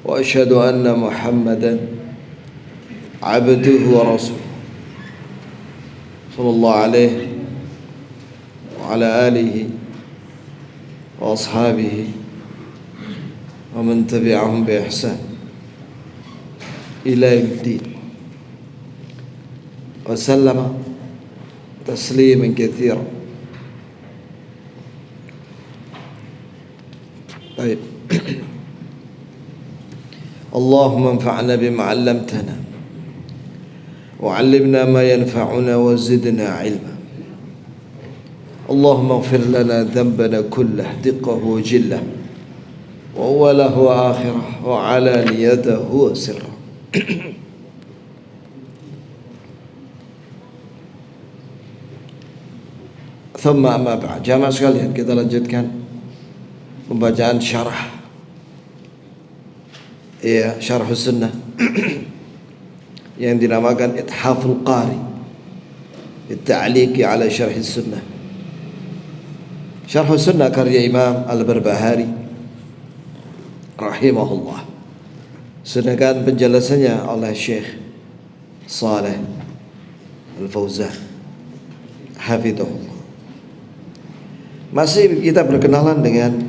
وأشهد أن محمدا عبده ورسوله صلى الله عليه وعلى آله وأصحابه ومن تبعهم بإحسان إلى يوم الدين وسلم تسليما كثيرا. طيب. اللهم انفعنا بما علمتنا وعلمنا ما ينفعنا وزدنا علما. اللهم اغفر لنا ذنبنا كله دقه وجله وأوله وآخره وعلانيته وسره. Thumma amma ba'd. Jamaah sekalian, kita lanjutkan pembacaan syarah Syarh Sunnah yang dinamakan Ithaful Qari At-Ta'liqi ala Syarh Sunnah. Syarh Sunnah karya Imam Al-Barbahari rahimahullah, sedangkan penjelasannya oleh Syekh Saleh Al-Fauzan hafidhahullah. Masih kita berkenalan dengan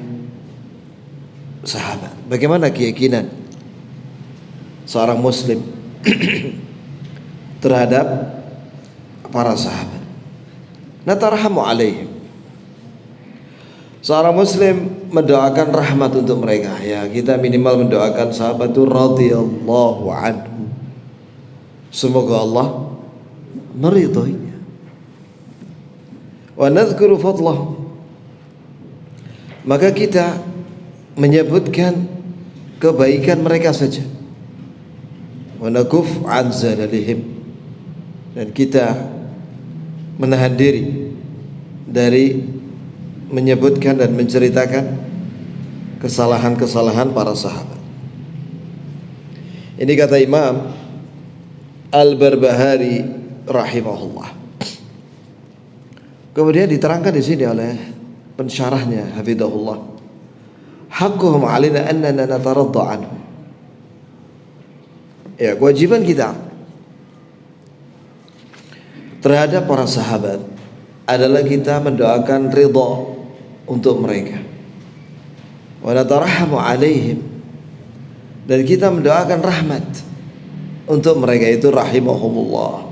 sahabat. Bagaimana keyakinan seorang muslim terhadap para sahabat? Natarhamu alaihim. Seorang muslim mendoakan rahmat untuk mereka. Ya, kita minimal mendoakan sahabat itu radhiyallahu anhu. Semoga Allah meridhoinya. Wa nadhkuru fadlahu. Maka kita menyebutkan kebaikan mereka saja. Wa nakuf an zalalihim. Dan kita menahan diri dari menyebutkan dan menceritakan kesalahan-kesalahan para sahabat. Ini kata Imam Al-Barbahari rahimahullah. Kemudian diterangkan di sini oleh pensyarahnya hafidhahullah, haqquhum 'alaina annana nataradda anhum. Ya, kewajiban kita terhadap para sahabat adalah kita mendoakan ridha untuk mereka. Wa natarahhamu 'alaihim, dan kita mendoakan rahmat untuk mereka itu rahimahumullah.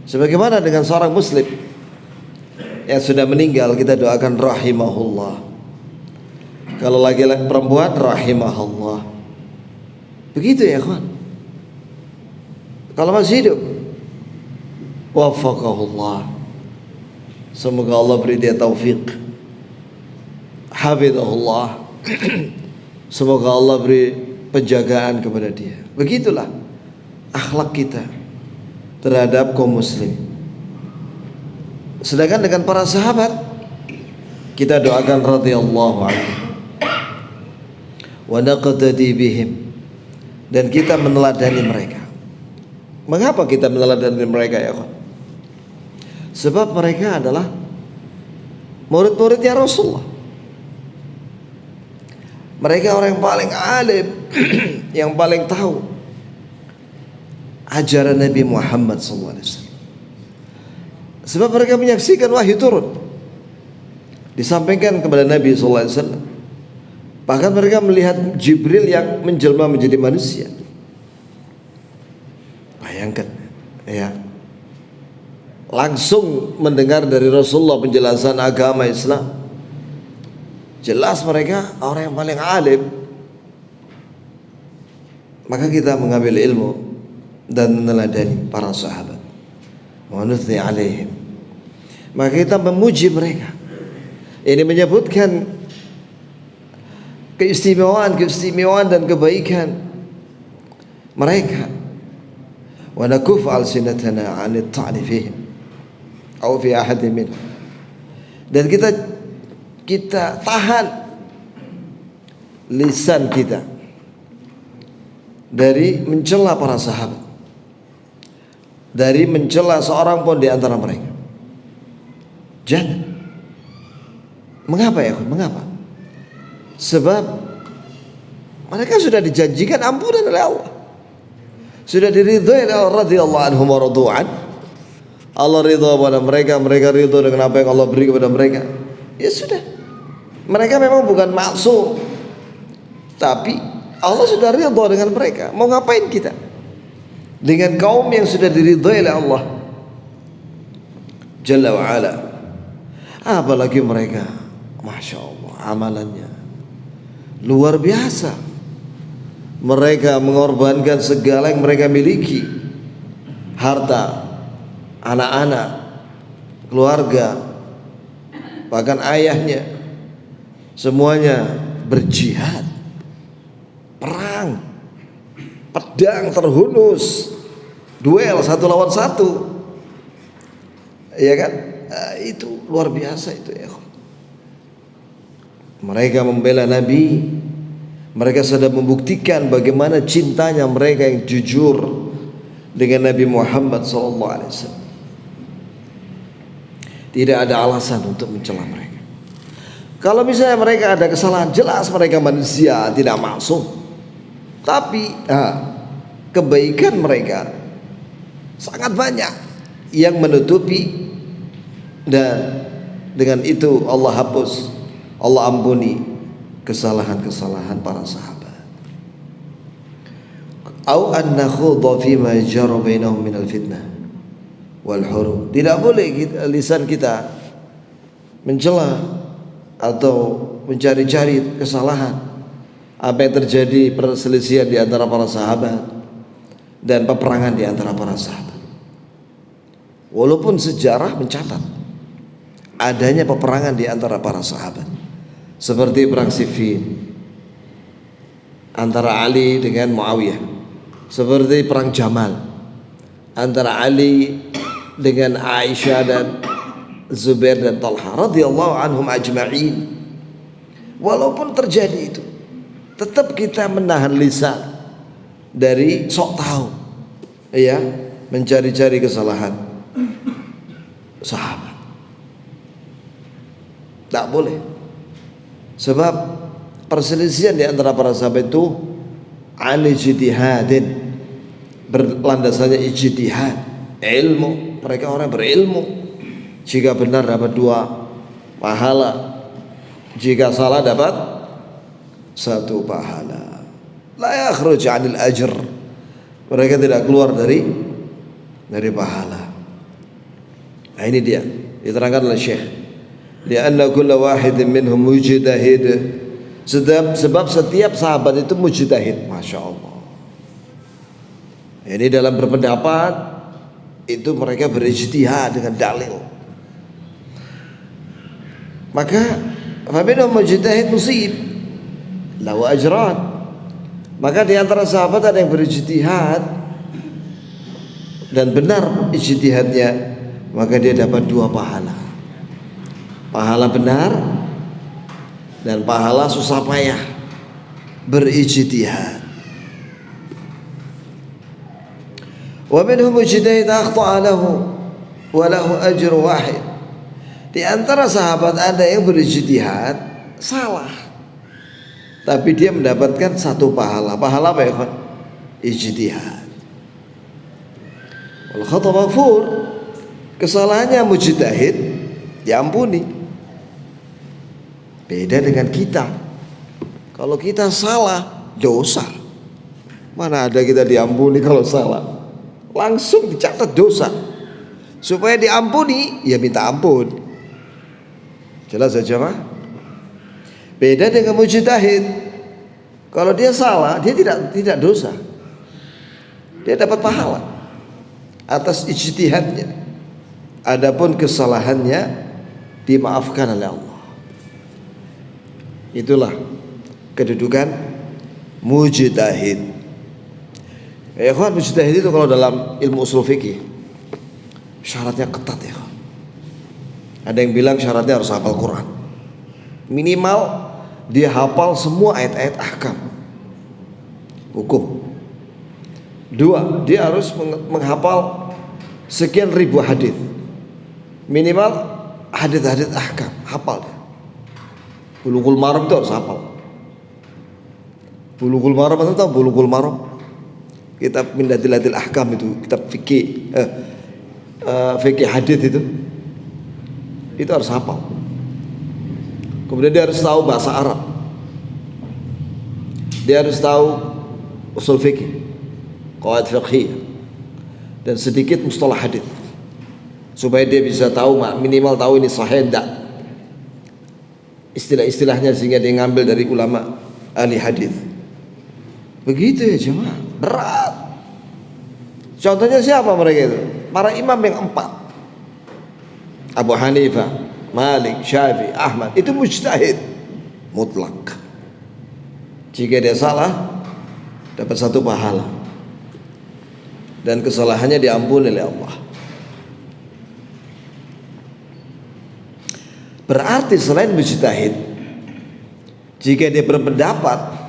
Sebagaimana dengan seorang muslim yang sudah meninggal, kita doakan rahimahullah. Kalau laki-laki perempuan rahimahullah. Begitu ya kawan. Kalau masih hidup, wafaqahullah. Semoga Allah beri dia taufik. Hafidhahullah. Semoga Allah beri penjagaan kepada dia. Begitulah akhlak kita terhadap kaum muslim. Sedangkan dengan para sahabat kita doakan radhiyallahu anhu wa naqtadi bihim, dan kita meneladani mereka. Mengapa kita meneladani mereka ya kawan? Sebab mereka adalah murid-muridnya Rasulullah. Mereka orang yang paling alim yang paling tahu ajaran Nabi Muhammad SAW. Sebab mereka menyaksikan wahyu turun disampaikan kepada Nabi SAW. Bahkan mereka melihat Jibril yang menjelma menjadi manusia. Bayangkan ya, langsung mendengar dari Rasulullah penjelasan agama Islam. Jelas mereka orang yang paling alim. Maka kita mengambil ilmu dan meneladani para sahabat. Wa nuthni alaihim. Maka kita memuji mereka. Ini menyebutkan keistimewaan dan kebaikan mereka. Wa nakuf alsinatana 'anit ta'ni fihim aw fi ahadin minhum. Dan kita tahan lisan kita dari mencela para sahabat, dari mencela seorang pun di antara mereka. Jangan. Mengapa ya? Mengapa? Sebab Mereka sudah dijanjikan ampunan oleh Allah, sudah diridhoi oleh Allah radhiyallahu anhum wa radu'an. Allah ridha pada mereka, mereka ridha dengan apa yang Allah beri kepada mereka. Ya sudah, mereka memang bukan maksum, tapi Allah sudah ridha dengan mereka. Mau ngapain kita dengan kaum yang sudah diridhoi oleh Allah Jalla wa ala? Apalagi mereka, Masya Allah, amalannya luar biasa. Mereka mengorbankan segala yang mereka miliki, harta, anak-anak, keluarga, bahkan ayahnya, semuanya berjihad, perang, pedang terhunus, duel 1 lawan 1, ya kan? Itu luar biasa itu ya. Mereka membela Nabi, mereka sudah membuktikan bagaimana cintanya mereka yang jujur dengan Nabi Muhammad SAW. Tidak ada alasan untuk mencela mereka. Kalau misalnya mereka ada kesalahan, jelas mereka manusia, tidak maksum. Tapi kebaikan mereka sangat banyak yang menutupi, dan dengan itu Allah hapus, Allah ampuni kesalahan-kesalahan para sahabat. Au an nakhudha fi ma jara bainahum min al-fitnah wal hurub. Tidak boleh lisan kita mencela atau mencari-cari kesalahan apa yang terjadi perselisihan di antara para sahabat dan peperangan di antara para sahabat. Walaupun sejarah mencatat adanya peperangan di antara para sahabat, seperti perang Siffin antara Ali dengan Muawiyah, seperti perang Jamal antara Ali dengan Aisyah dan Zubair dan Talha radhiyallahu anhum ajma'in. Walaupun terjadi itu, tetap kita menahan lisan dari sok tahu, ya, mencari-cari kesalahan sahabat. Tak boleh. Sebab perselisihan di antara para sahabat itu an ijtihadin, berlandasannya ijtihad, ilmu. Mereka orang berilmu. Jika benar dapat 2 pahala, jika salah dapat 1 pahala. La yakhruj 'anil ajr. Mereka tidak keluar dari pahala. Nah, ini dia diterangkan oleh Syekh. Lianna kulla wahidin minhum mujtahid. Sebab setiap sahabat itu mujtahid. Masya Allah. Ini dalam berpendapat itu mereka berijtihad dengan dalil. Maka faminhum mujtahid musib lahu ajran. Maka di antara sahabat ada yang berijtihad dan benar ijtihadnya, maka dia dapat 2 pahala. Pahala benar dan pahala susah payah berijtihad. Wa minhum mujtahid akhta'a lahu wa lahu ajru wahid. Di antara sahabat ada yang berijtihad salah, tapi dia mendapatkan 1 pahala. Pahala apa ya, kawan? Ijtihad. Wal khata' maghfur. Kesalahannya mujtahid diampuni. Beda dengan kita. Kalau kita salah, dosa. Mana ada kita diampuni kalau salah? Langsung dicatat dosa. Supaya diampuni, ya minta ampun. Jelas saja, Pak? Beda dengan mujtahid. Kalau dia salah, dia tidak dosa. Dia dapat pahala atas ijtihadnya. Adapun kesalahannya dimaafkan oleh Allah. Itulah kedudukan mujtahid. Ya kawan, mujtahid itu kalau dalam ilmu usul fikih syaratnya ketat ya kawan. Ada yang bilang syaratnya harus hafal Quran. Minimal dia hafal semua ayat-ayat ahkam hukum. 2, dia harus menghafal sekian ribu hadis. Minimal hadis-hadis ahkam hafal dia. Bulughul Maram itu harus hafal. Bulughul Maram, atau tahu Bulughul Maram? Kitab min Ladilatil Ahkam itu, kitab fikih fikih hadis itu harus hafal. Kemudian dia harus tahu bahasa Arab, dia harus tahu usul fikih, qawaid fiqhiyah, dan sedikit mustalah hadis, supaya dia bisa tahu, minimal tahu ini sahih enggak, istilah-istilahnya, sehingga dia ngambil dari ulama ahli hadis. Begitu ya jemaah, berat. Contohnya siapa mereka itu? Para imam yang 4, Abu Hanifah, Malik, Syafi'i, Ahmad, itu mujtahid mutlak. Jika dia salah, dapat 1 pahala, dan kesalahannya diampuni oleh Allah. Berarti selain mujtahid, jika dia berpendapat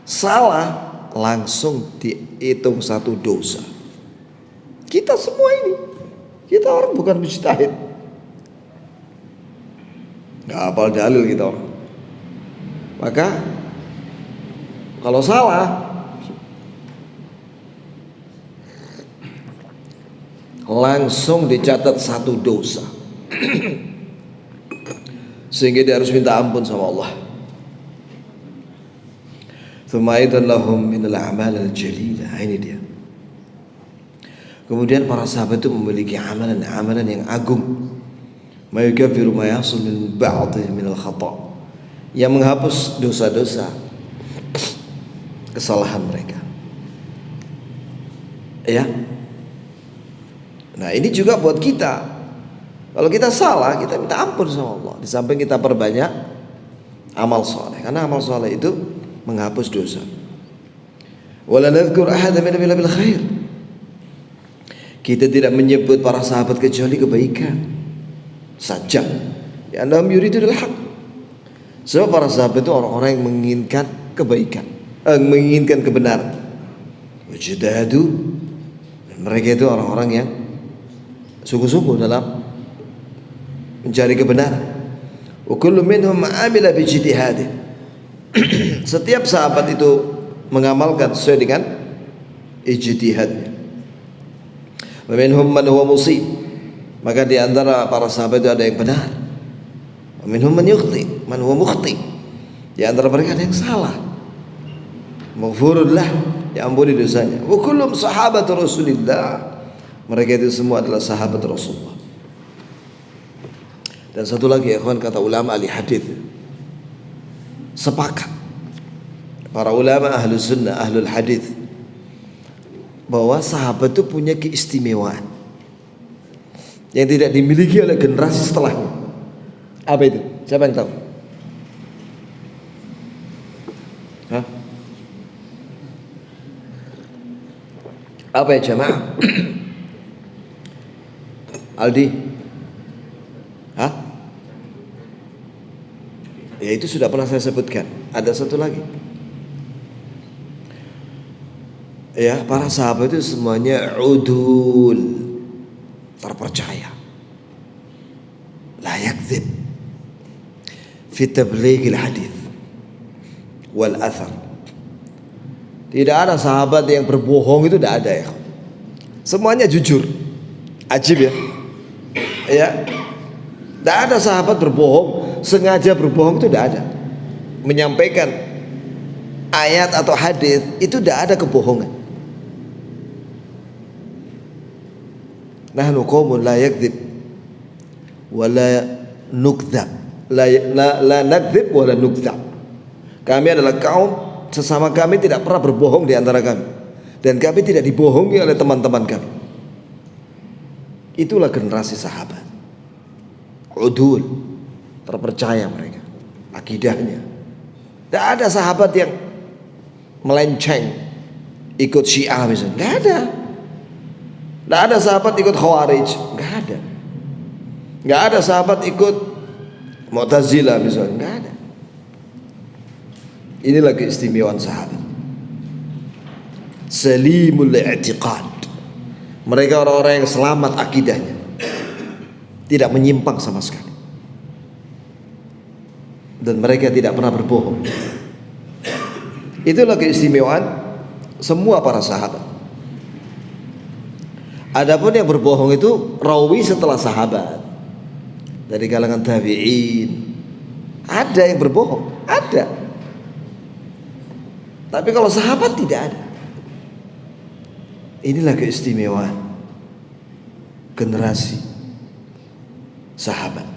salah, langsung dihitung 1 dosa. Kita semua ini, kita orang bukan mujtahid, nggak hafal dalil kita orang. Maka kalau salah, langsung dicatat 1 dosa. Sehingga dia harus minta ampun sama Allah. Tsumaidan lahum minal a'mal al-jalilah. Ini dia. Kemudian para sahabat itu memiliki amalan-amalan yang agung. Ma yukaffiru ma yasul min ba'dhi min al-khata', yang menghapus dosa-dosa, kesalahan mereka. Ya. Nah, ini juga buat kita. Kalau kita salah, kita minta ampun sama Allah. Di samping kita perbanyak amal soleh, karena amal soleh itu menghapus dosa. Wala nadhkur ahada min bil khair. Kita tidak menyebut para sahabat kecuali kebaikan saja. Ya annahum yuridul haq. Sebab para sahabat itu orang-orang yang menginginkan kebaikan, menginginkan kebenaran. Wajidadu, dan mereka itu orang-orang yang sungguh-sungguh dalam mencari kebenaran. Wa kullu minhum amila bi ijtihadih. Setiap sahabat itu mengamalkan sesuai dengan ijtihadnya. Wa minhum man huwa musib. Maka di antara para sahabat itu ada yang benar. Wa minhum man yukhti, man huwa mukhti. Di antara mereka ada yang salah. Maghfurun lah, diampuni dosanya. Wa kullum sahabatu Rasulillah. Mereka itu semua adalah sahabat Rasulullah. Dan satu lagi ya kawan, kata ulama ahli hadis, sepakat para ulama ahlu sunnah, ahlul hadis, bahwa sahabat itu punya keistimewaan yang tidak dimiliki oleh generasi setelahnya. Apa itu? Siapa yang tahu? Hah? Apa ya jamaah? Aldi? Hah? Ya itu sudah pernah saya sebutkan. Ada satu lagi. Ya, para sahabat itu semuanya udul, terpercaya. La yakdzib fi tablighil hadis wal athar. Tidak ada sahabat yang berbohong, itu tidak ada ya. Semuanya jujur. Ajib ya. Ya. Tidak ada sahabat berbohong, sengaja berbohong, itu tidak ada. Menyampaikan ayat atau hadis itu tidak ada kebohongan. Nahnu qaumun la yakdzib wa la nukdzab. La nakdzib wa la nukdzab. Kami adalah kaum, sesama kami tidak pernah berbohong di antara kami, dan kami tidak dibohongi oleh teman-teman kami. Itulah generasi sahabat. Udul, terpercaya mereka, akidahnya. Tidak ada sahabat yang melenceng ikut Syiah misalnya, nggak ada. Nggak ada sahabat ikut Khawarij, nggak ada. Nggak ada sahabat ikut Mu'tazilah misalnya, nggak ada. Inilah keistimewaan sahabat. Salimul i'tiqad. Mereka orang-orang yang selamat akidahnya, tidak menyimpang sama sekali, dan mereka tidak pernah berbohong. Itulah keistimewaan semua para sahabat. Adapun yang berbohong itu rawi setelah sahabat, dari kalangan tabi'in. Ada yang berbohong, ada. Tapi kalau sahabat tidak ada. Inilah keistimewaan generasi sahabat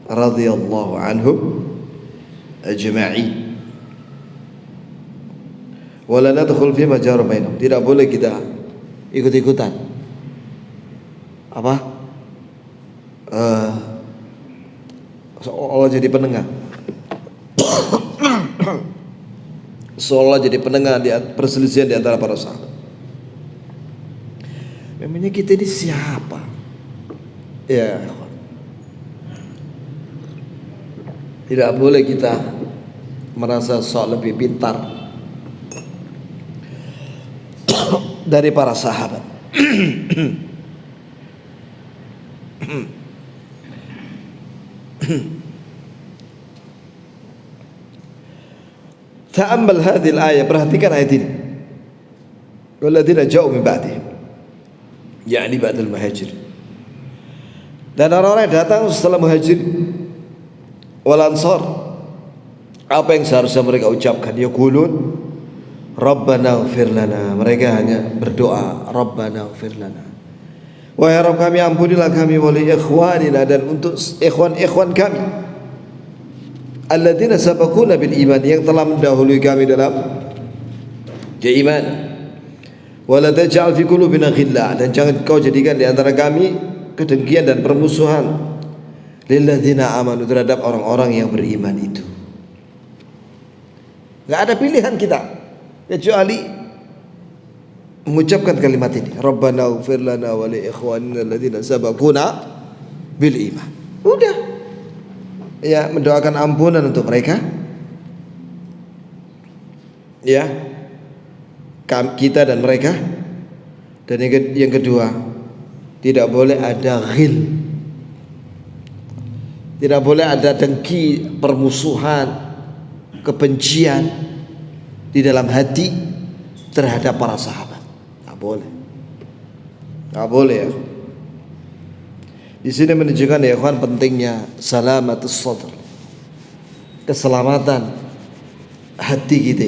radhiyallahu anhum ajma'in. Wala nadkhul fi ma jara bainahum. Tidak boleh kita ikut-ikutan apa? Seolah jadi penengah. Seolah jadi penengah di perselisihan di antara para sahabat. Memangnya kita ini siapa? Ya, tidak boleh kita merasa sok lebih pintar dari para sahabat. Ta'ammal hadhihi al-ayah, perhatikan ayat ini. Walladzina ja'u min ba'dihim, yakni ba'dal muhajir. Dan orang-orang yang datang setelah muhajir wal ansar, apa yang seharusnya mereka ucapkan? Yaqulun Rabbana ighfir lana. Mereka hanya berdoa, Rabbana ighfir lana. Wahai Rabb kami, ampunilah kami, wa li ikhwanina, dan untuk ikhwan-ikhwan kami, alladzina sabaquna bil iman, yang telah mendahului kami dalam keimanan. Wala taj'al fi qulubina ghillan, dan jangan kau jadikan di antara kami kedengkian dan permusuhan lil ladzina amanu, terhadap orang-orang yang beriman itu. Enggak ada pilihan kita kecuali mengucapkan kalimat ini, Rabbana ighfir lana wa li ikhwanina alladzina sabaquna bil iman. Udah. Ya, mendoakan ampunan untuk mereka. Ya, kita dan mereka. Dan yang kedua, tidak boleh ada ghil, tidak boleh ada dengki, permusuhan, kebencian di dalam hati terhadap para sahabat. Tidak boleh, tidak boleh ya. Di sini menunjukkan ya kawan, pentingnya salamatus sadr, keselamatan hati kita.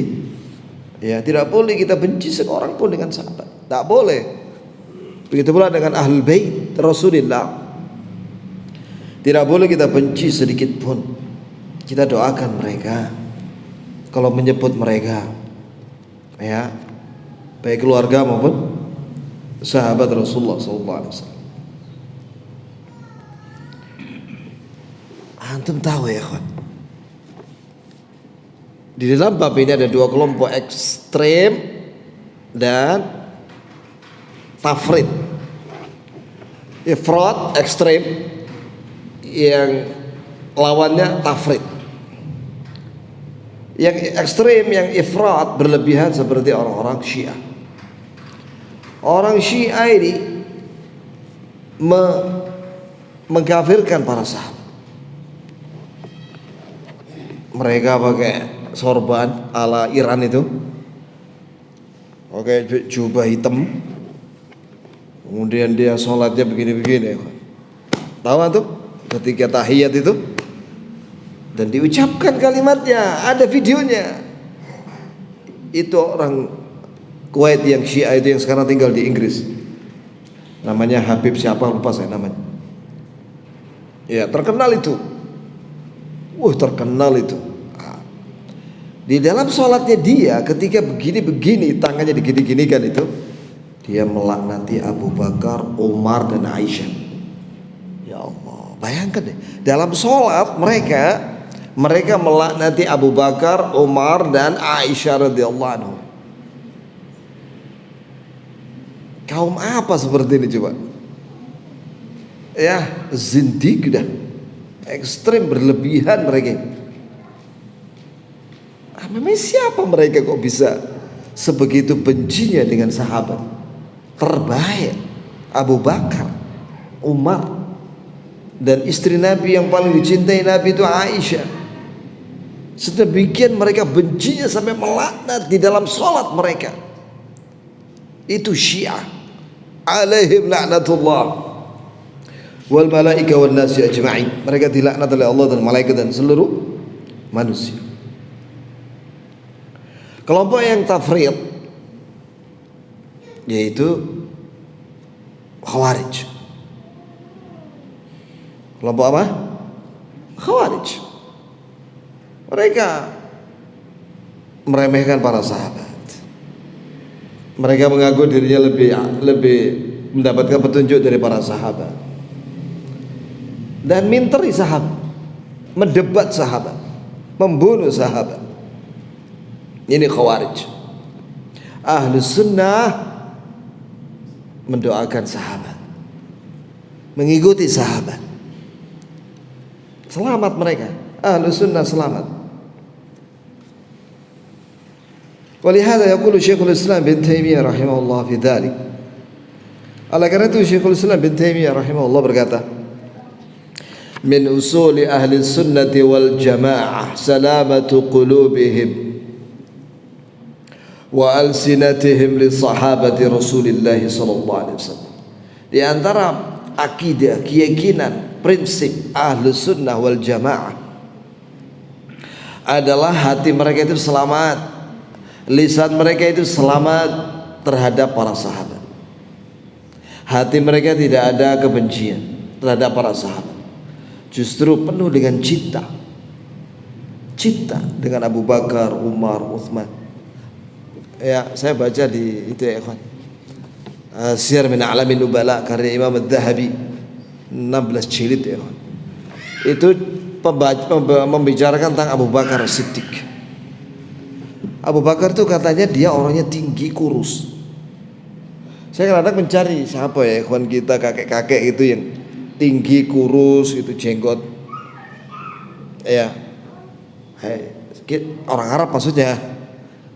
Ya, tidak boleh kita benci seorang pun dengan sahabat. Tak boleh. Begitu pula dengan ahlul bait Rasulullah. Tidak boleh kita benci sedikit pun. Kita doakan mereka. Kalau menyebut mereka, ya, baik keluarga maupun sahabat Rasulullah SAW. Antum tahu ya kawan, di dalam bab ini ada dua kelompok, ekstrem dan tafrid. Ifrat ekstrem, yang lawannya tafrid. Yang ekstrem, yang ifrat, berlebihan, seperti orang-orang Syiah. Orang Syiah ini mengkafirkan para sahabat. Mereka pakai sorban ala Iran itu, pakai jubah hitam, kemudian dia sholatnya begini-begini. Tahu tuh ketika tahiyat itu, dan diucapkan kalimatnya, ada videonya. Itu orang Kuwait yang Syiah itu, yang sekarang tinggal di Inggris, namanya Habib siapa lupa saya namanya. Ya, terkenal itu. Terkenal itu. Di dalam sholatnya dia, ketika begini-begini, tangannya digini-ginikan itu, dia melaknati Abu Bakar, Umar, dan Aisyah. Ya Allah, bayangkan deh, dalam sholat mereka melaknati Abu Bakar, Umar, dan Aisyah radhiyallahu anhu. Kaum apa seperti ini coba? Ya, zindik dah, ekstrem, berlebihan mereka. Memang siapa mereka kok bisa sebegitu bencinya dengan sahabat terbaik, Abu Bakar, Umar, dan istri Nabi yang paling dicintai Nabi itu Aisyah. Sedemikian mereka bencinya sampai melaknat di dalam sholat mereka. Itu Syiah. Alaihim la'natullah wal malaika wan nasi ajma'in. Mereka dilaknat oleh Allah dan malaikat dan seluruh manusia. Kelompok yang tafriq yaitu Khawarij. Kelompok apa? Khawarij. Mereka meremehkan para sahabat. Mereka mengaku dirinya lebih mendapatkan petunjuk dari para sahabat dan minteri sahabat, mendebat sahabat, membunuh sahabat. Ini Khawarij. Ahlus Sunnah mendoakan sahabat, mengikuti sahabat. Selamat mereka. Ahlus Sunnah selamat. Walihada yaqulu Syekhul Islam bin Taimiyah rahimahullah fi dzalik. Oleh karena itu Syekhul Islam bin Taimiyah rahimahullah berkata, min usuli ahli sunnati wal jamaah salamatu qulubihim wa alsinatihim li sahabati Rasulillah sallallahu alaihi wasallam. Di antara akidah, keyakinan, prinsip ahli sunnah wal jamaah adalah hati mereka itu selamat, lisan mereka itu selamat terhadap para sahabat. Hati mereka tidak ada kebencian terhadap para sahabat. Justru penuh dengan cinta. Cinta dengan Abu Bakar, Umar, Uthman. Ya, saya baca di itu ya ikhwan. Siyar min A'lamin Nubala karya Imam Adz-Dzahabi 16 jilid ya ikhwan. Itu membicarakan tentang Abu Bakar Siddiq. Abu Bakar itu katanya dia orangnya tinggi, kurus. Saya kadang mencari siapa ya ikhwan kita, kakek-kakek itu yang tinggi, kurus, itu jenggot. Ya, orang Arab maksudnya.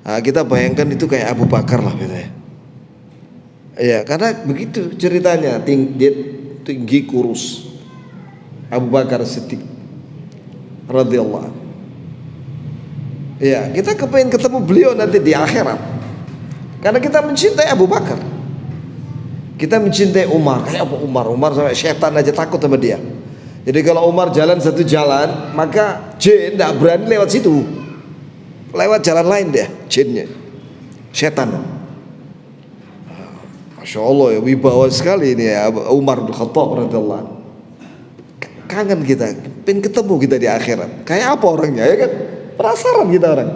Nah, kita bayangkan itu kayak Abu Bakar lah gitu ya. Ya, karena begitu ceritanya, dia tinggi, kurus. Abu Bakar Siddiq radhiyallahu anhu. Ya, kita kepengen ketemu beliau nanti di akhirat. Karena kita mencintai Abu Bakar. Kita mencintai Umar. Kayak apa Umar? Umar sampai setan aja takut sama dia. Jadi kalau Umar jalan satu jalan, maka jin tidak berani lewat situ. Lewat jalan lain dia, jinnya. Setan. Masya Allah ya, wibawa sekali ini ya Umar bin Khattab radhiyallahu anhu. Kangen kita, pengen ketemu kita di akhirat. Kayak apa orangnya ya kan? Penasaran kita orang.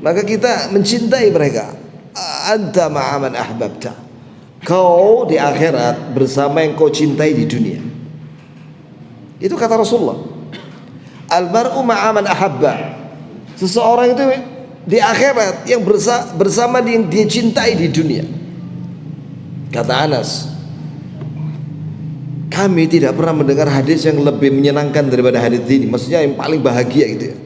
Maka kita mencintai mereka. Anta ma'aman ahbabta. Kau di akhirat bersama yang kau cintai di dunia. Itu kata Rasulullah. Almar'u ma'aman ahabba. Seseorang itu di akhirat yang bersama yang dia cintai di dunia. Kata Anas, kami tidak pernah mendengar hadis yang lebih menyenangkan daripada hadis ini. Maksudnya yang paling bahagia gitu ya.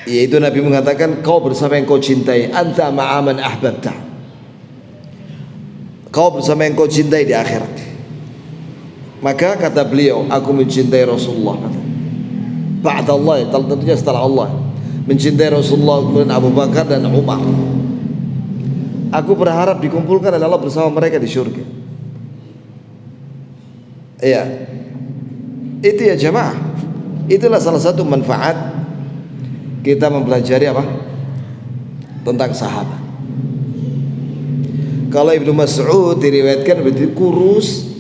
Yaitu Nabi mengatakan kau bersama yang kau cintai. Anta ma'aman ahbabta. Kau bersama yang kau cintai di akhirat. Maka kata beliau, aku mencintai Rasulullah. Ba'dallah, tentunya setelah Allah. Mencintai Rasulullah, kemudian Abu Bakar dan Umar. Aku berharap dikumpulkan oleh Allah bersama mereka di surga. Iya. Itu ya jemaah. Itulah salah satu manfaat kita mempelajari apa? Tentang sahabat. Kalau Ibnu Mas'ud diriwayatkan begitu kurus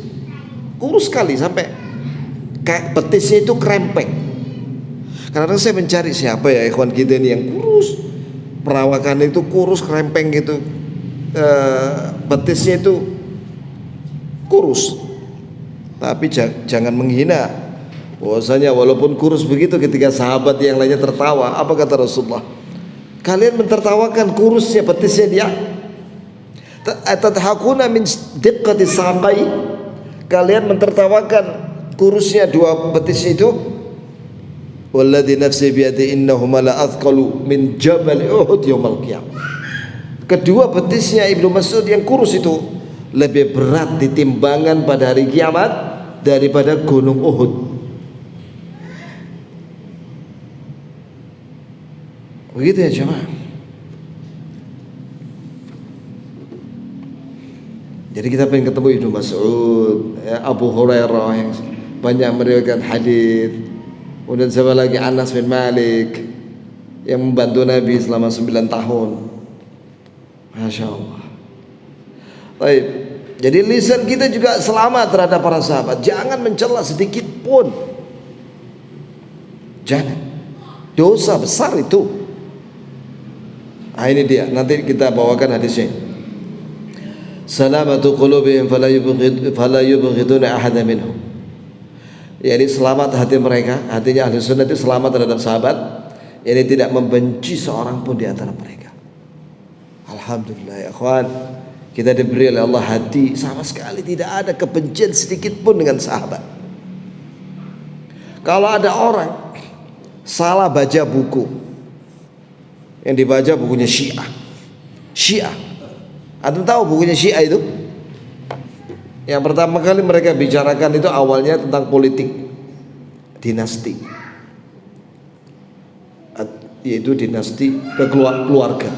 sekali sampai kayak betisnya itu krempeng. Karena saya mencari siapa ya ikhwan kita ini yang kurus, perawakannya itu kurus krempeng gitu, betisnya itu kurus. Tapi jangan menghina. Bahwasanya walaupun kurus begitu ketika sahabat yang lainnya tertawa, apa kata Rasulullah? Kalian mentertawakan kurusnya betisnya dia. Atadhakuna min diqqati saqai. Kalian mentertawakan kurusnya dua betis itu. Walladzi nafsi biyadi innahuma la athqalu min jabal Uhud yaumil qiyamah. Kedua betisnya Ibnu Mas'ud yang kurus itu lebih berat di timbangan pada hari kiamat daripada gunung Uhud. Begitu ya jemaah. Jadi kita pengen ketemu Ibnu Mas'ud, ya, Abu Hurairah yang banyak meriwayatkan hadis. Kemudian siapa lagi, Anas bin Malik yang membantu Nabi selama 9 tahun. Masya Allah. Baik. Jadi lisan kita juga selamat terhadap para sahabat. Jangan mencela sedikit pun. Jangan. Dosa besar itu. Nah ini dia. Nanti kita bawakan hadisnya. Salamatu qulubihim fala yubghiduna ahada minhum. Yani selamat hati mereka, hatinya ahli sunnah itu selamat terhadap sahabat, yani tidak membenci seorang pun di antara mereka. Alhamdulillah ya akhwan, kita diberi oleh Allah hati sama sekali tidak ada kebencian sedikit pun dengan sahabat. Kalau ada orang salah baca buku, yang dibaca bukunya Syiah. Antum tahu bukunya Syiah itu? Yang pertama kali mereka bicarakan itu awalnya tentang politik dinasti, yaitu dinasti keluarga.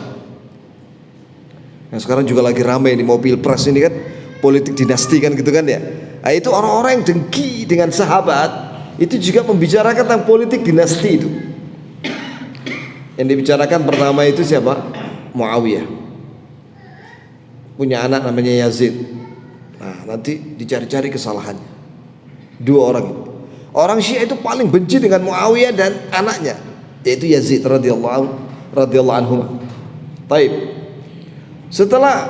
Yang sekarang juga lagi ramai di mobil pres ini kan, politik dinasti kan gitu kan ya. Nah, itu orang-orang yang dengki dengan sahabat itu juga membicarakan tentang politik dinasti itu. Yang dibicarakan pertama itu siapa? Muawiyah. Punya anak namanya Yazid. Nah, nanti dicari-cari kesalahannya. Dua orang itu. Orang Syiah itu paling benci dengan Muawiyah dan anaknya, yaitu Yazid radhiyallahu anhu. Baik. Setelah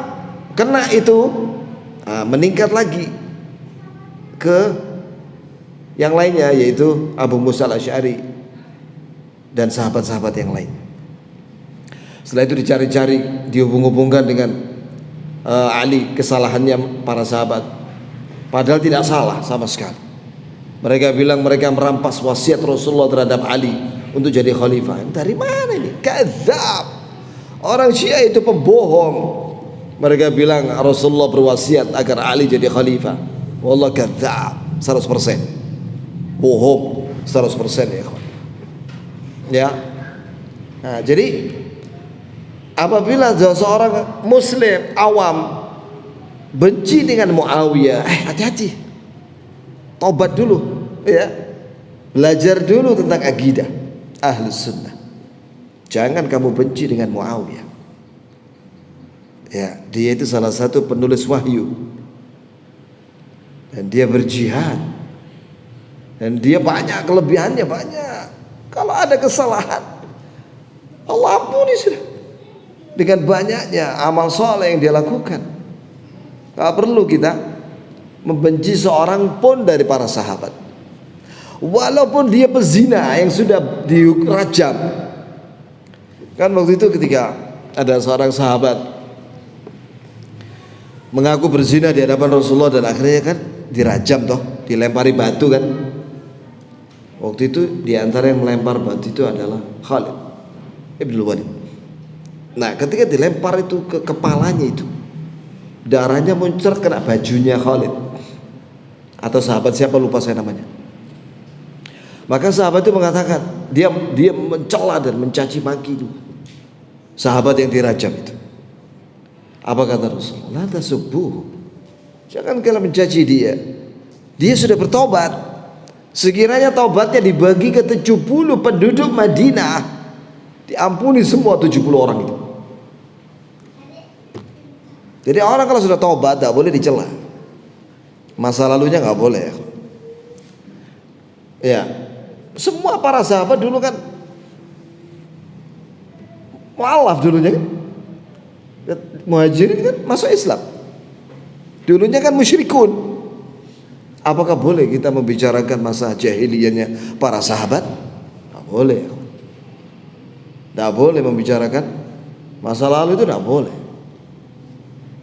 kena itu, meningkat lagi ke yang lainnya, yaitu Abu Musa al-Asy'ari dan sahabat-sahabat yang lain. Setelah itu dicari-cari, dihubung-hubungkan dengan Ali, kesalahannya para sahabat, padahal tidak salah sama sekali. Mereka bilang mereka merampas wasiat Rasulullah terhadap Ali untuk jadi khalifah. Dari mana ini? Kadzab. Orang Syiah itu pembohong. Mereka bilang Rasulullah berwasiat agar Ali jadi khalifah. Wallah kadzab, 100%. Bohong 100% ya kawan. Ya. Nah, jadi apabila seorang muslim awam benci dengan Muawiyah, hati-hati, tobat dulu, ya, belajar dulu tentang akidah Ahlus Sunnah. Jangan kamu benci dengan Muawiyah. Ya, dia itu salah satu penulis wahyu, dan dia berjihad, dan dia banyak kelebihannya, banyak. Kalau ada kesalahan, Allah ampuni sudah. Dengan banyaknya amal soleh yang dia lakukan, gak perlu kita membenci seorang pun dari para sahabat, walaupun dia pezina yang sudah dirajam. Kan waktu itu ketika ada seorang sahabat mengaku berzina di hadapan Rasulullah dan akhirnya kan dirajam toh, dilempari batu kan. Waktu itu diantara yang melempar batu itu adalah Khalid ibn Walid. Nah, ketika dilempar itu ke kepalanya itu, darahnya muncrat kena bajunya Khalid atau sahabat siapa lupa saya namanya. Maka sahabat itu mengatakan, dia mencela dan mencaci maki itu sahabat yang dirajam itu. Apa kata Rasulullah? La tasubbuh. Jangan kalian mencaci dia. Dia sudah bertobat. Sekiranya taubatnya dibagi ke 70 penduduk Madinah, diampuni semua 70 orang itu. Jadi orang kalau sudah taubat tidak boleh dicela. Masa lalunya nggak boleh. Ya, semua para sahabat dulu kan mualaf dulunya kan. Muhajirin kan masuk Islam. Dulunya kan musyrikun. Apakah boleh kita membicarakan masa jahiliyahnya para sahabat? Tidak boleh. Tidak boleh membicarakan masa lalu, itu tidak boleh.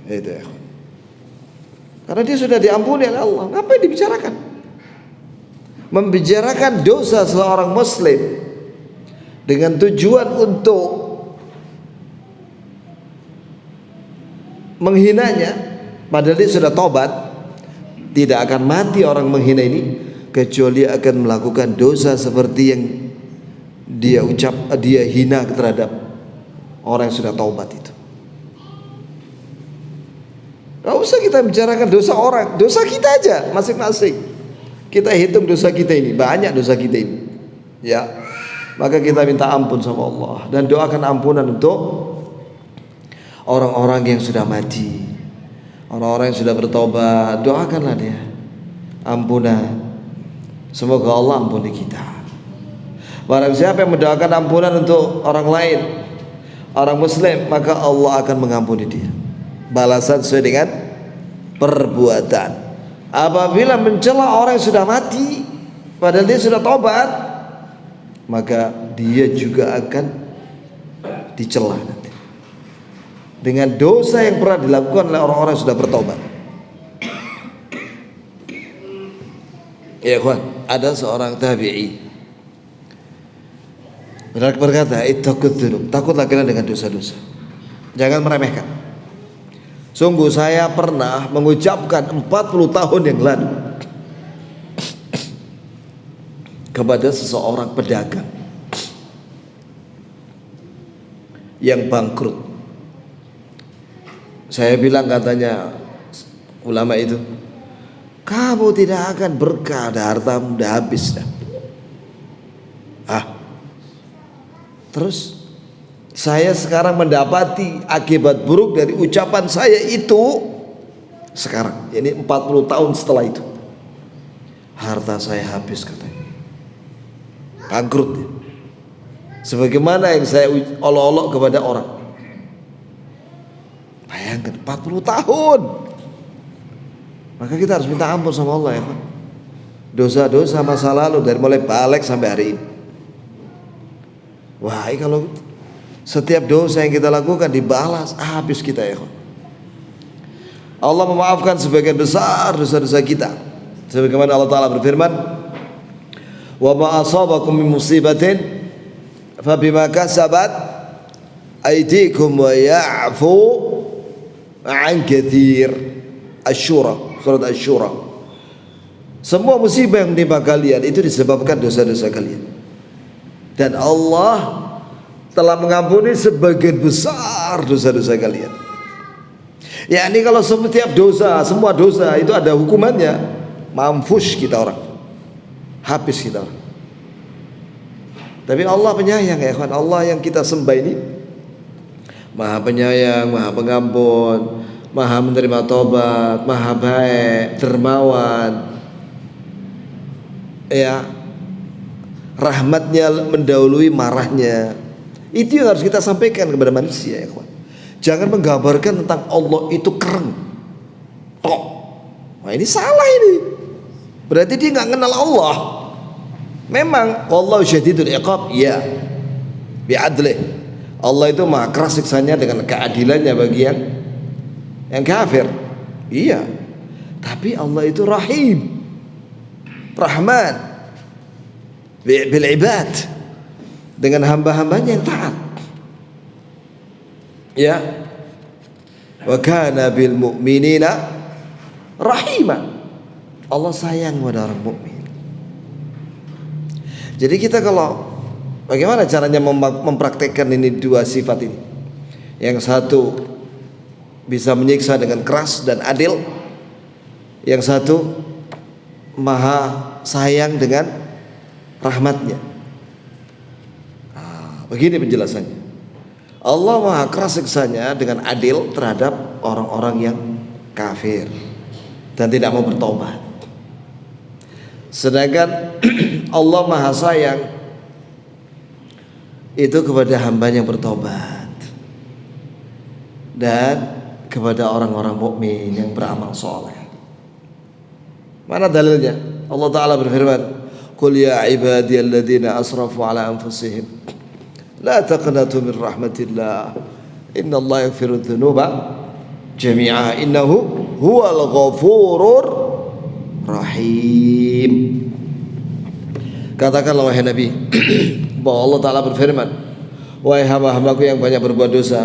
Itu ya. Karena dia sudah diampuni oleh Allah. Ngapain dibicarakan? Membicarakan dosa seorang muslim dengan tujuan untuk menghinanya, padahal dia sudah tobat, tidak akan mati orang menghina ini kecuali akan melakukan dosa seperti yang dia hina terhadap orang yang sudah taubat itu. Gak usah kita bicarakan dosa orang, dosa kita aja masing-masing. Kita hitung dosa kita ini, banyak dosa kita ini. Ya, maka kita minta ampun sama Allah dan doakan ampunan untuk orang-orang yang sudah mati, orang-orang yang sudah bertobat. Doakanlah dia ampunan. Semoga Allah ampuni kita. Barang siapa yang mendoakan ampunan untuk orang lain, orang muslim, maka Allah akan mengampuni dia. Balasan sesuai dengan perbuatan. Apabila mencela orang yang sudah mati padahal dia sudah tobat, maka dia juga akan dicela nanti dengan dosa yang pernah dilakukan oleh orang-orang yang sudah bertobat. Ya kawan, ada seorang tabi'i berkata, ittaqud dzunub, takutlah kalian dengan dosa-dosa, jangan meremehkan. Sungguh saya pernah mengucapkan 40 tahun yang lalu kepada seseorang pedagang yang bangkrut. Saya bilang, katanya ulama itu, kamu tidak akan berkah, hartamu udah habis dah. Terus saya sekarang mendapati akibat buruk dari ucapan saya itu sekarang, ini 40 tahun setelah itu, harta saya habis katanya, bangkrut ya. Sebagaimana yang saya olok-olok kepada orang. Bayangkan 40 tahun. Maka kita harus minta ampun sama Allah ya Pak. Dosa-dosa masa lalu dari mulai balik sampai hari ini. Wah, kalau setiap dosa yang kita lakukan dibalas, habis kita ya Pak. Allah memaafkan sebagian besar dosa-dosa kita. Sebagaimana Allah Ta'ala berfirman, wa ma asabakum min musibatin fabima kasabat aydikum wa ya'fu an katsir. Asy-Syura, surat Asy-Syura. Semua musibah yang menimpa kalian itu disebabkan dosa-dosa kalian. Dan Allah telah mengampuni sebagian besar dosa-dosa kalian. Ya, ini kalau setiap dosa, semua dosa itu ada hukumannya, mampus kita orang, habis kita orang. Tapi Allah penyayang ya kawan. Allah yang kita sembah ini Maha penyayang, Maha pengampun, Maha menerima tobat, Maha baik, dermawan. Ya, rahmatnya mendahului marahnya. Itu yang harus kita sampaikan kepada manusia ya kawan. Jangan menggambarkan tentang Allah itu keren tok. Nah, ini salah ini. Berarti dia nggak kenal Allah. Memang Allah syadidul iqab, ya, bi'adlih. Allah itu maha keras siksanya dengan keadilannya bagi yang kafir. Iya. Tapi Allah itu Rahim, Rahman bil ibad, dengan hamba-hambanya yang taat. Ya. Wa kana bil mu'minina rahima. Allah sayang kepada orang mukmin. Jadi kita kalau bagaimana caranya mempraktekkan ini dua sifat ini? Yang satu bisa menyiksa dengan keras dan adil, yang satu maha sayang dengan rahmatnya. Begini penjelasannya. Allah maha keras siksanya dengan adil terhadap orang-orang yang kafir dan tidak mau bertobat. Sedangkan Allah maha sayang itu kepada hambanya yang bertobat dan kepada orang-orang mukmin yang beramal soleh. Mana dalilnya? Allah Ta'ala berfirman, qul ya ibadiyalladzina asrafu ala anfusihim la taqnatu min rahmatillah innallaha yaghfiru dzunuba jami'a innahu huwal ghafurur rahim. Katakanlah wahai Nabi bahwa Allah Ta'ala berfirman, wahai hamba-hambaku yang banyak berbuat dosa,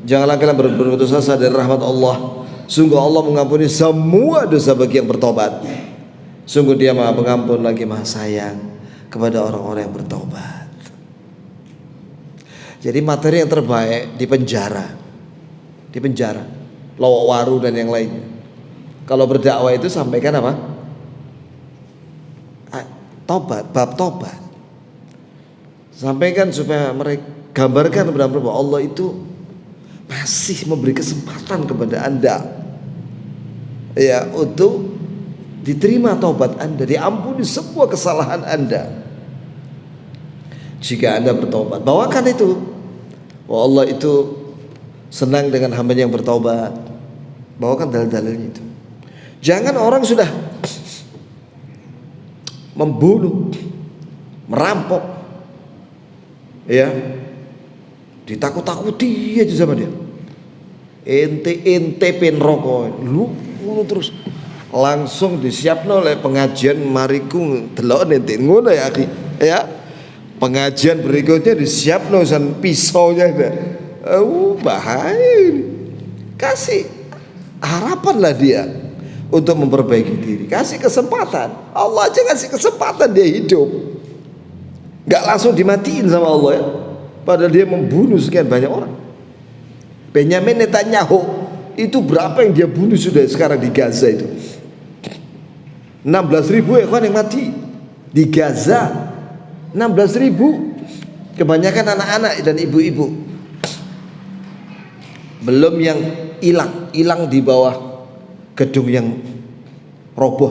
janganlah kalian berbuat dosa dari rahmat Allah. Sungguh Allah mengampuni semua dosa bagi yang bertobat. Sungguh Dia maha pengampun lagi maha sayang kepada orang-orang yang bertobat. Jadi materi yang terbaik di penjara, lowok waru dan yang lainnya. Kalau berdakwah itu sampaikan apa? Tobat, bab tobat. Sampaikan supaya mereka gambarkan kepada mereka bahwa Allah itu masih memberi kesempatan kepada Anda, ya, untuk diterima taubat Anda, diampuni semua kesalahan Anda jika Anda bertobat. Bawakan itu, bahwa Allah itu senang dengan hamba yang bertobat. Bawakan dalil-dalilnya itu. Jangan orang sudah membunuh, merampok, ya, ditakut-takuti aja sama dia. Ente pen rokok, lu terus langsung disiapno oleh pengajian mariku delok ente ngono ya akhi, ya. Pengajian berikutnya disiapno san pisaunya ada. Bahaya. Kasih harapanlah dia untuk memperbaiki diri. Kasih kesempatan. Allah aja kasih kesempatan dia hidup. Gak langsung dimatiin sama Allah, ya. Padahal dia membunuh sekian banyak orang. Benyamin Netanyahu itu berapa yang dia bunuh sudah sekarang di Gaza itu? 16.000 ya kan yang mati di Gaza. 16.000, kebanyakan anak-anak dan ibu-ibu. Belum yang hilang di bawah gedung yang roboh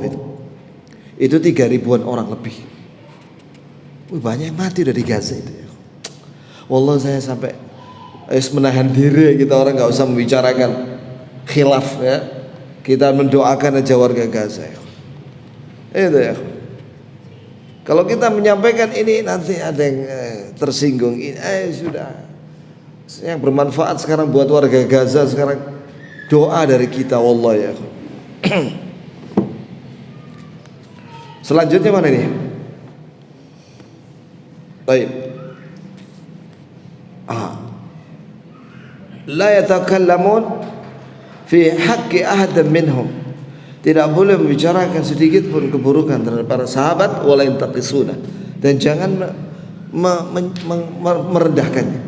itu 3.000-an orang lebih. Banyak yang mati dari Gaza itu. Wallah, saya sampai menahan diri, kita orang nggak usah membicarakan khilaf, ya. Kita mendoakan aja warga Gaza, ya. Itu, ya. Kalau kita menyampaikan ini nanti ada yang tersinggung. Sudah. Yang bermanfaat sekarang buat warga Gaza sekarang doa dari kita, wallah, ya. Selanjutnya mana ini? Baik. La yatakallamun fi haqqi ahadin minhum. Tidak boleh membicarakan sedikit pun keburukan terhadap para sahabat, wala yantaqisuna, dan jangan merendahkannya.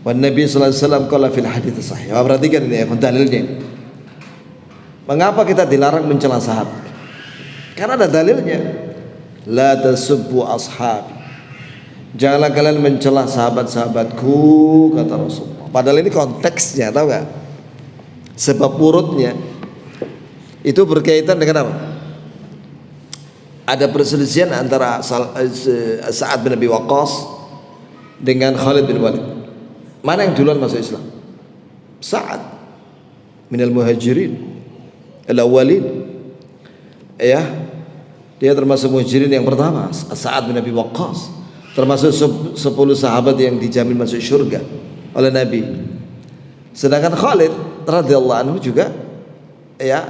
Wan Nabi sallallahu alaihi wasallam qala fil hadits sahih. Perhatikan ini ya, dalilnya. Mengapa kita dilarang mencela sahabat? Karena ada dalilnya. La tasubbu ashabi. Janganlah kalian mencela sahabat-sahabatku, kata Rasulullah. Padahal ini konteksnya, tahu nggak? Sebab urutnya itu berkaitan dengan apa? Ada perselisihan antara Sa'ad bin Abi Waqqas dengan Khalid bin Walid. Mana yang duluan masuk Islam? Sa'ad minal muhajirin al-awwalin, ya. Dia termasuk muhajirin yang pertama. Sa'ad bin Abi Waqqas termasuk 10 sahabat yang dijamin masuk surga oleh Nabi. Sedangkan Khalid radhiyallahu anhu juga, ya,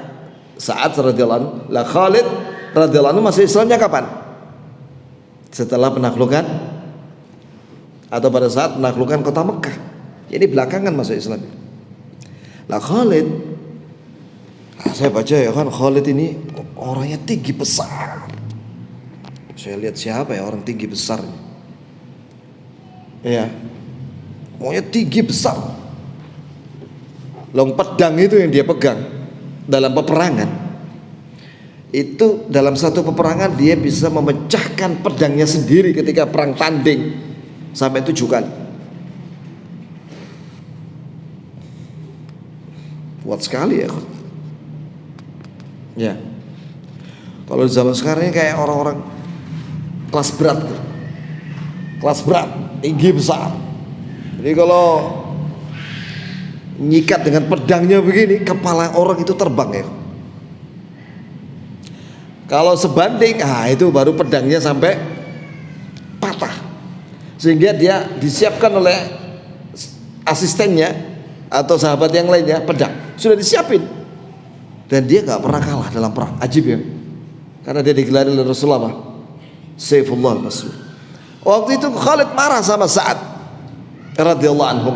Sa'ad radhiyallahu anhu. Lah Khalid radhiyallahu anhu masuk Islamnya kapan? Setelah penaklukan atau pada saat penaklukan kota Mekah. Jadi belakangan masuk Islam. Lah Khalid, saya baca ya kan, Khalid ini orangnya tinggi besar. Saya lihat siapa ya orang tinggi besar ini. Ya, pokoknya tinggi besar. Long pedang itu yang dia pegang dalam peperangan. Itu dalam satu peperangan dia bisa memecahkan pedangnya sendiri ketika perang tanding sampai 7 kali. Kuat sekali, ya. Ya. Kalau zaman sekarang ini kayak orang-orang kelas berat. Kelas berat, tinggi besar. Jadi kalau nyikat dengan pedangnya begini, kepala orang itu terbang, ya. Kalau sebanding, itu baru pedangnya sampai patah, sehingga dia disiapkan oleh asistennya atau sahabat yang lainnya pedang sudah disiapin, dan dia nggak pernah kalah dalam perang. Ajib, ya, karena dia digelari oleh Rasulullah Saifullah al-Maslul. Waktu itu Khalid marah sama Sa'ad radhiyallahu anhu,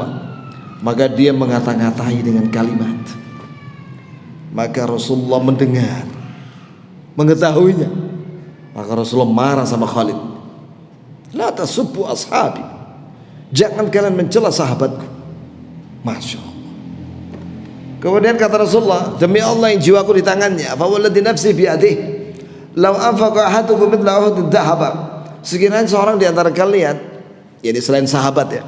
maka dia mengata-ngatai dengan kalimat. Maka Rasulullah mendengar, mengetahuinya, maka Rasulullah marah sama Khalid. La tasubbu ashabi, Jangan kalian mencela sahabatku. Masya Allah. Kemudian kata Rasulullah, demi Allah yang jiwaku di tangannya, fa walladzi nafsi bi'adihi, law anfaqa ahadukum mithla uhudin dhahaba, sekiranya seorang di antara kalian, yakni selain sahabat ya,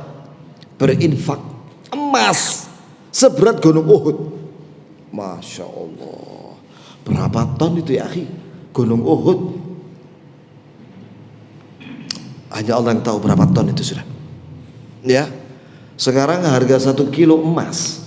berinfak emas seberat gunung Uhud. Masya Allah, berapa ton itu ya akhi? Gunung Uhud, hanya Allah yang tahu berapa ton itu sudah. Ya, sekarang harga 1 kilo emas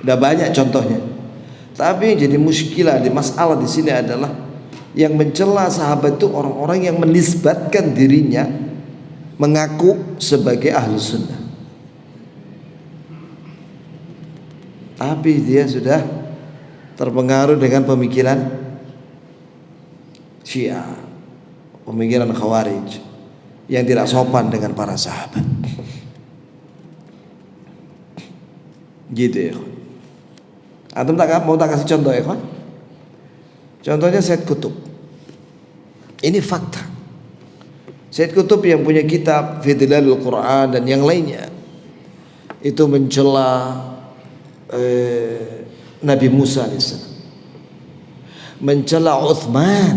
udah banyak contohnya. Tapi yang jadi muskilah di masalah di sini adalah yang mencela sahabat itu orang-orang yang menisbatkan dirinya mengaku sebagai ahlu sunnah, tapi dia sudah terpengaruh dengan pemikiran Syiah, pemikiran Khawarij, yang tidak sopan dengan para sahabat. Gitu ya. Antum mau tak kasih contoh ya, kawan? Contohnya Said Qutb. Ini fakta. Said Qutb yang punya kitab Fidlalul Quran dan yang lainnya itu mencela Nabi Musa alaihissalam, mencela Uthman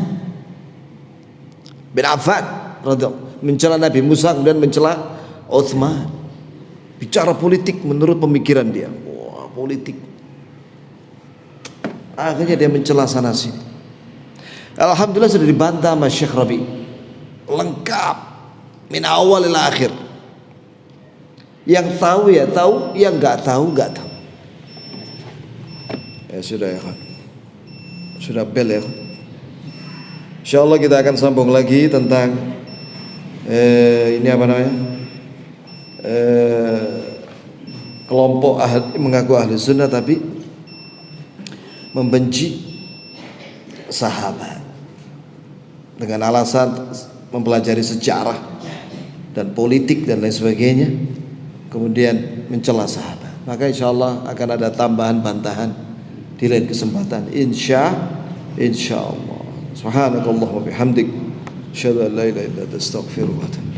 bin Affan radhiyallahu, mencela Nabi Musa kemudian mencela Uthman. Bicara politik menurut pemikiran dia. Wah, politik. Akhirnya dia mencela sana sini. Alhamdulillah sudah dibantah sama Syekh Rabi. Lengkap min awal ila akhir. Yang tahu ya tahu, yang enggak tahu enggak tahu. Ya sudah ya kan. Sudah bel ya. Insyaallah kita akan sambung lagi tentang ini apa namanya? Kelompok mengaku ahli sunnah tapi membenci sahabat dengan alasan mempelajari sejarah dan politik dan lain sebagainya, kemudian mencela sahabat. Maka insyaallah akan ada tambahan bantahan di lain kesempatan, insyaallah. Subhanakallahumma bihamdik, asyhadu an la ilaha illa anta, astaghfiruka wa atubu.